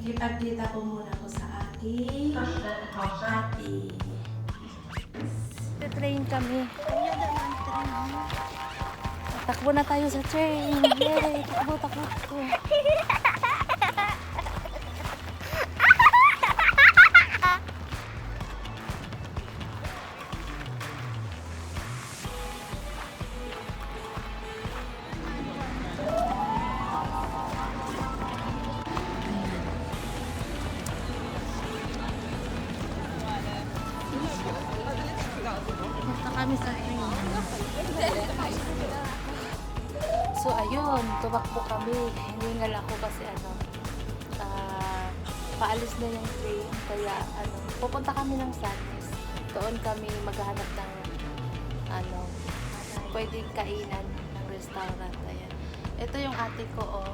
Ipagkita ko muna ko sa aking ate. Train kami. Takbo na tayo sa train. Yay! Takbo, takbo, takbo. Punta kami sa train. So ayun, tumakbo kami. Hiningal ako kasi paalis na yung train. Kaya pupunta kami ng Sannes. Doon kami maghahanap ng pwedeng kainan ng restaurant. Ayan. Ito yung ate ko, oh.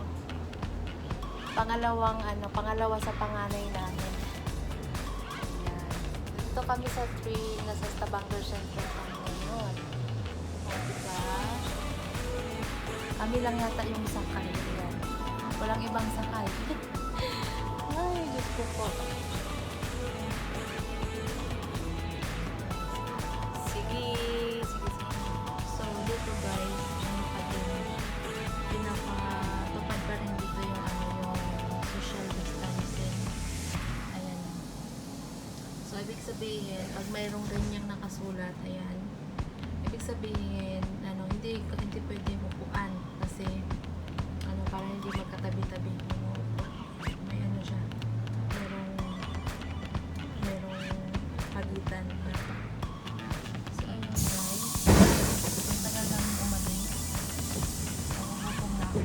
Pangalawa sa panganay namin. Dito kami sa train, nasa Stavanger Central kami ngayon. Diba? Kami lang yata yung sakay. Yan. Walang ibang sakay. Ay, Diyos ko po. Sige. So, dito guys, pinapatupad pa rin dito yung yung social distancing. Ayan. So, ibig sabihin, pag mayroong ganyang nakasulat, ayan, ibig sabihin, hindi pwede upuan kasi, para hindi magkatabi-tabi. May siya, merong pagitan. So, ayun guys, tagal namin umalis. So, hapong na ako.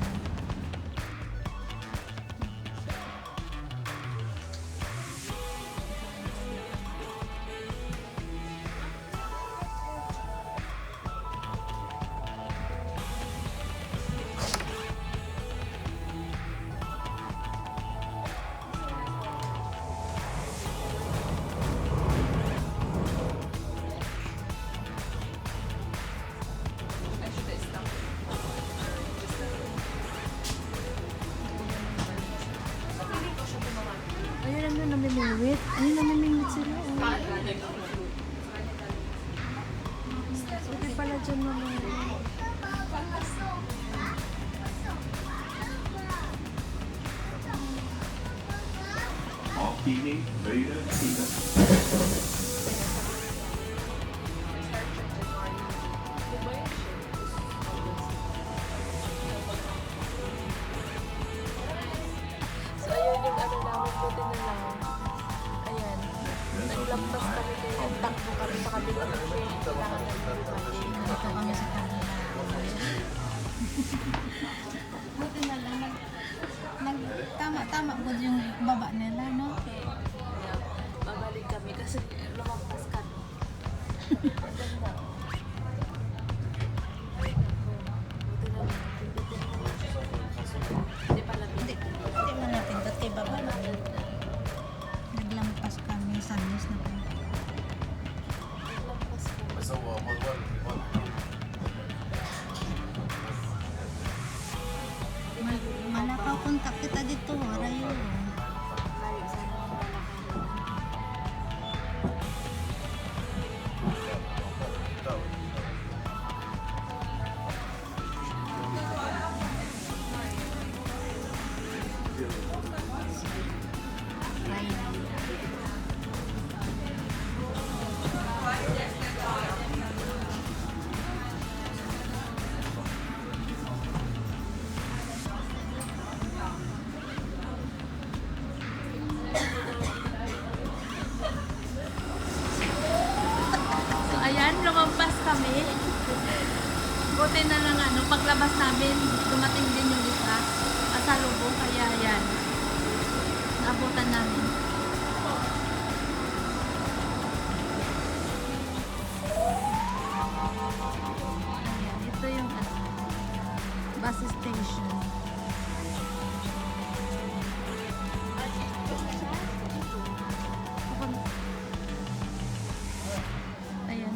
Ayun namimingwit. Ayun namimingwit sila. Hindi pala dyan namimingwit. Aufgegeben, Bilder, Bilder. So, ayun yung namin, buti na lang. Ayan. Naglampas kami kaya takbo kami sa kabilang train. Kailangan namin bumalik. Dito kami sa kanila. Buti na lang, tama-tama po yung baba nila, no? Okay. Ayan. Babalik kami kasi lumampas kami. Ang ganda. Buti na lang. Hindi pala Hindi mo natin dot kay baba namin. Naglampas kami, Sannes na po. Naglampas kami. Malakaw kontak kita dito, Rayo. Layo sa mga lalakarin. So ayan, lumampas kami. Buti na lang paglabas namin, dumating din yung isa. Asalubong, kaya ayan. Naabutan namin. Ayan, ito yung bus station. Ayan.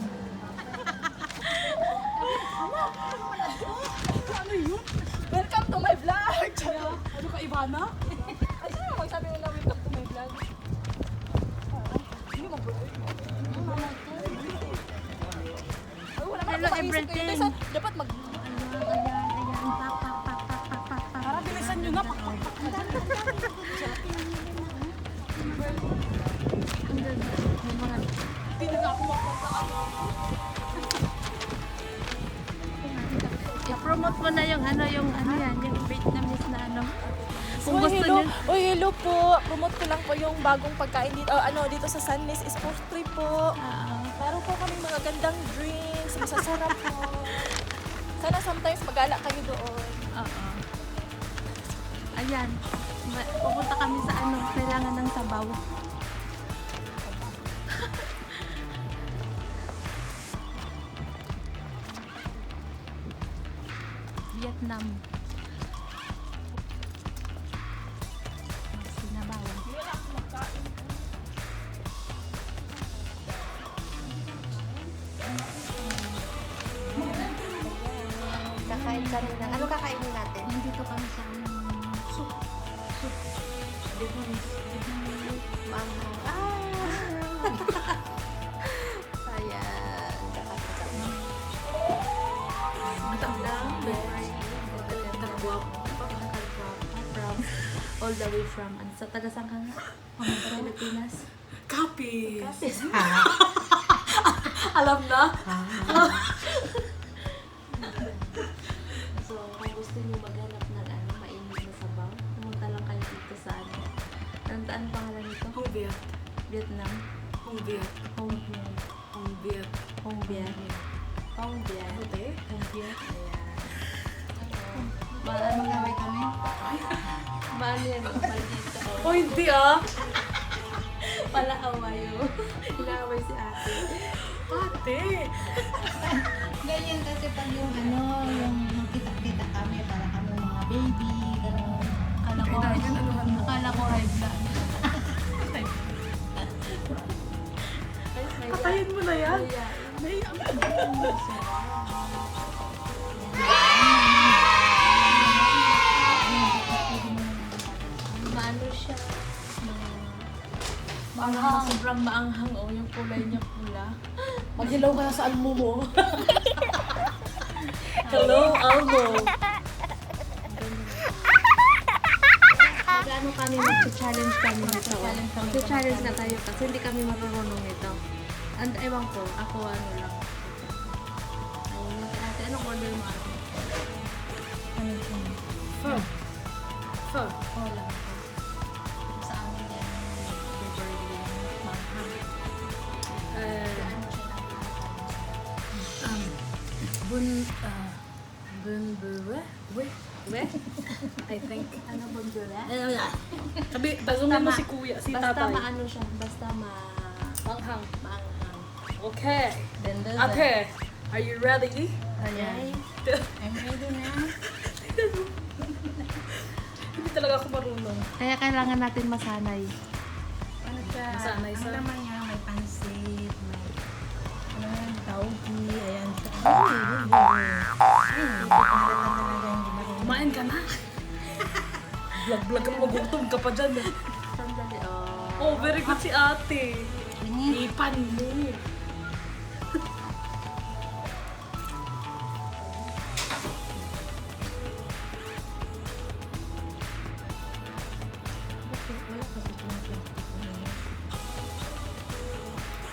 Ano yun? Welcome to my vlog! Ano ka, Ivana? Ay, sino magsabi mo namin to? lang maisip kayo. everything. Tessa, dapat mag... Ayan. Pak, pak, pak, pak, pak, pak, pak. Para bilisan nyo na. Pak, pak, pak. Ang ganda. May mga Hindi na ako magpapaan. i-promote mo na yung yung Vietnamese na ano. Kung Uy, gusto hello. niyo. Uy, hello po. Promote ko lang po yung bagong pagkain dito. Dito sa Sundays is for free po. Meron po kami mga gandang drinks. Masasarap po. Sana sometimes mag-ala kayo doon. Oo. Ayan. Pupunta kami sa kailangan ng sabaw. Vietnam. Sinabaw. Kakain kami ng... Ano kakainin natin? Nandito kami sa soup. Soup. Manghang. Ayan. Kakain kami. All the way from sa taga saan ka nga? Pilipinas. Kapis. Alam na? So, kung gusto niyo maghanap ng mainit na sabaw, pumunta lang kayo dito sa ano pangalan nito? Hong Viet. Vietnam. Hong Viet. Hong Viet. Hong Viet. Hong Viet. Hong Viet. Hote? Hong Viet. Ayan. Maano Magkaway kami. Maano yan? Maldito. Oh, hindi ah. Pala awayo. Inaway si ate. Ate. Ganyan kasi pag yung yung magkita-kita kami para kami mga baby, gano'n. Akala ko high blood. Patayin mo na yan. May maano siya. Maanghang. Sobrang maanghang yung kulay niya pula. Maghilaw ka na sa almo mo. Hello, Almo. Magano kami mag-challenge kami nito. Mag-challenge na tayo kasi hindi kami marunong nito. And ewan ko, ako ano lang. Ayun yung ate, anong order mo ate? Ano po? Pho. Pho. Wala ko. Sa amin yan, Beverly, Manghang. I think. Ano bundura? Sabi, tanungin mo si kuya, si Basta tatay. maano siya, basta Manghang. maanghang. Okay. Then doon. Ate, are you ready? Ayan. I'm ready na. Hindi talaga ako marunong. Kaya kailangan natin masanay. Ano siya? Masanay sa- Ang laman niya, may pansit, may taugi, ayan siya. Ay, hindi ko talaga hindi marunong. Kumain ka na. Vlog-vlog ka, magutom ka pa dyan. Sandali, Oh, very good si ate. Tingin. Ipan mo. Wala kasi pinapin.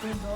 Diba?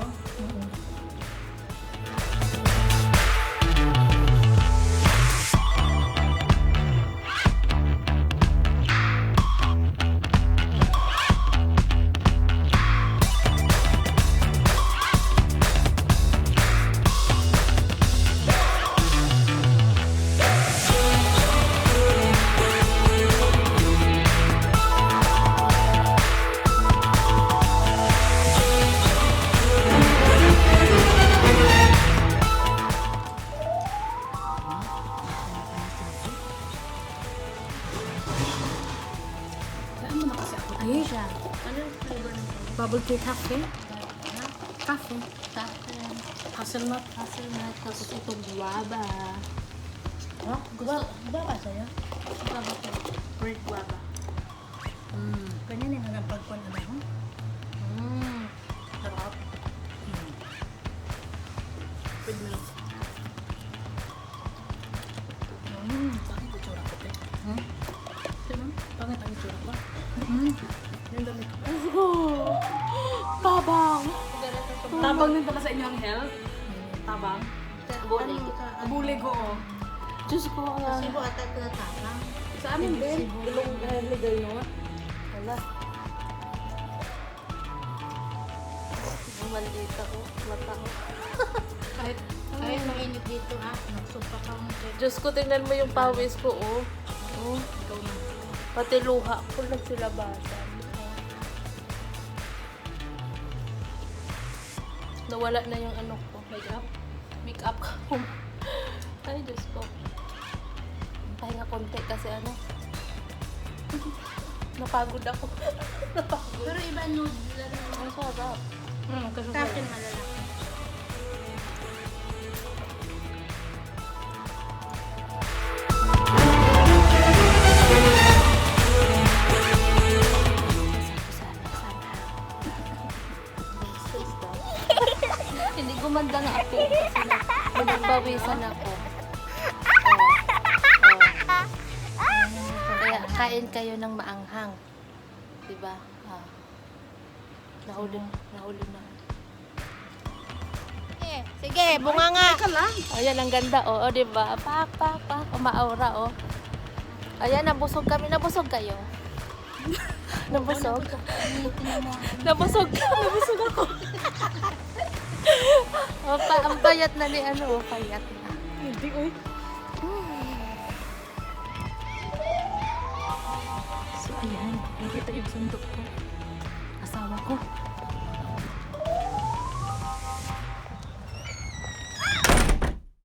Kaya mo na kasi ako. Ayun siya. Ano yung flavor nito? Bubble tea cafe? Cafe. Tapos, Hazelnut. hazelnut, tapos itong guava. Oh, guba ba sa'yo? Guava to. Red guava. Ganyan yung hanggang pagkuhan na ba? Sarap. Pwede mo lang. Pangit ang itsura ko. Yung damit ko. Let's go! Tabang! Tabang din pala sa inyo ang health. Tabang. Bulig. Bulig ko. Diyos ko nga. Sibo ata tinatapang. Sa amin din. Ilong legal nyo. Hala. Maldita ko. Mata ko. Kahit mainit dito ha. Nagsupa ka mo. Diyos ko, tingnan mo yung pawis ko, oh. Oh. ikaw na. Pati luha ko nagsilabasan. Nawala na yung ano ko. Make up ko. Ay, Diyos ko. Pahinga konti kasi ano. Napagod ako. Napagod. Pero iba nude lang. Ang sarap. Captain malalaki. Hindi gumanda na ako kasi nagbawisan ako. Kaya kain kayo ng maanghang. Diba? Nahuli na. Sige, bunga nga. Ayan, ang ganda, oh, diba? Pak, umaura, oh. Ayan, nabusog kami. Nabusog kayo. Nabusog? Nabusog ako. Ang payat na ni ano, payat na. Hindi, uy. So, ayan. Nakita yung sundok ko. Asawa ko.